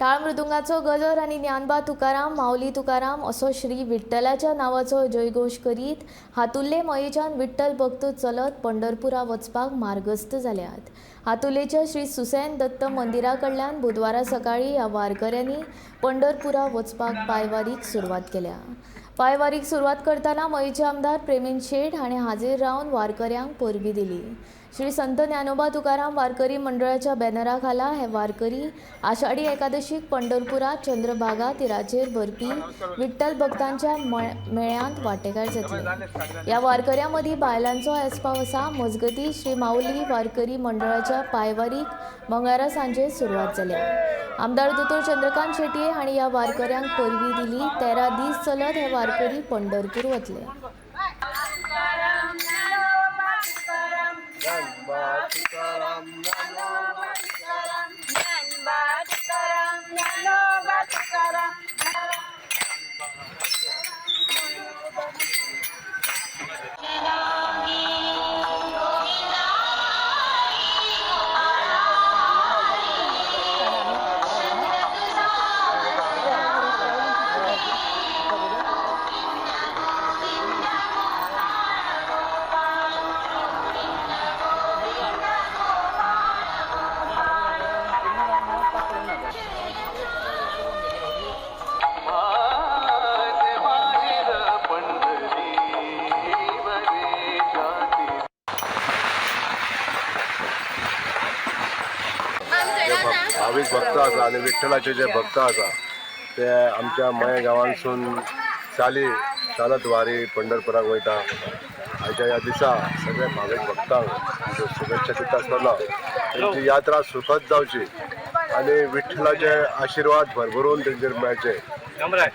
टाळ मृदुंगाचो गजर आणि ज्ञानबा तुकाराम माऊली तुकाराम असो श्री विठ्ठलाच्या नावाचो जयघोष करीत हातुल्ले मयेच्यान विठ्ठल भक्त चलत पंढरपुरा वचपाक मार्गस्थ जाल्यात। हातुल्लेच्या श्री सुसैन दत्त मंदिरा कडल्यान बुधवारा सकाळी ह्या वारकऱ्यांनी पंढरपुरा वचपाक पायवारीक सुरवात केल्या। पायवारीक सुरवात करताना मयेचे आमदार प्रेमीन शेठ हाणें हाजीर रावन वारकऱ्यांक परबी दिली। श्री संत ज्ञानोबा तुकाराम वारकरी मंडळाच्या बॅनरा खाला हे वारकरी आषाढी एकादशीक पंढरपुरात चंद्रभागा तीराचेर भरपी विठ्ठल भक्तांच्या मेळ्यांत वांटेकार जातले। या वारकऱ्यां मदीं बायलांचो आस्पाव आसा। मजगतीं श्री माऊली वारकरी मंडळाच्या पायवारीक मंगळारा सांजे सुरवात जाल्या। आमदार दोतोर चंद्रकांत शेटये हांणी ह्या वारकऱ्यांक परबी दिली। 13 दीस चलत हे वारकरी पंढरपूर वतले। भाविक भक्त आसा आणि विठ्ठलाचे जे भक्त आसा ते आमच्या मये गांवांसून चालत वारी पंढरपुराक वयता। आयच्या ह्या दिसा सगळे भाविक भक्तांक शुभेच्छा दिता आसतना त्यांची यात्रा सुखद जावची आणि विठ्ठलाचे आशीर्वाद भरभरून तेंचेर मेळचे,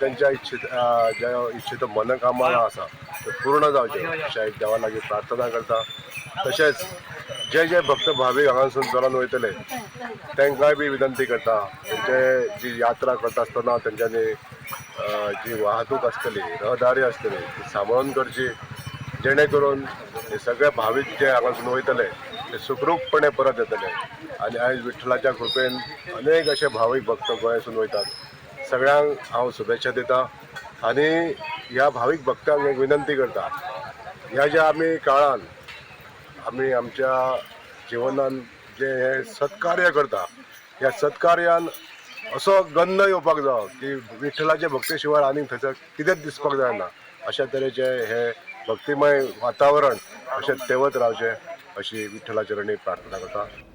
त्यांच्या इच्छित मनोकामना आसा ते पूर्ण जावचे अशें एक देवा लागीं प्रार्थना करता। तशेंच जे भक्त भाविक हांगासून चलून वयतले तांकांय बी विनंती करता, तेंचे जी यात्रा करता आसतना तेंच्यांनी जी वाहतूक आसतली रहदारी आसतली ती सांबाळून करची, जेणे करून हे सगळे भाविक जे हांगासून वयतले ते सुखरूपपणे परत येतले। आणि आयज विठ्ठलाच्या कृपेन अनेक अशे भाविक भक्त गोंयासून वयतात। सगळ्यांक हांव शुभेच्छा दिता आणि ह्या भाविक भक्तांक एक विनंती करता, ह्या ज्या आमी काळान आमी आमच्या जिवनान जे हे सत्कार्य करता ह्या सत्कार्यान असो गंध येवपाक जाय की विठ्ठलाचे भक्ती शिवाय आनीक थंयसर कितेंच दिसपाक जायना। अशा तरेचे हे भक्तिमय वातावरण अशें तेवत रावचें अशी विठ्ठला चरणी प्रार्थना करता।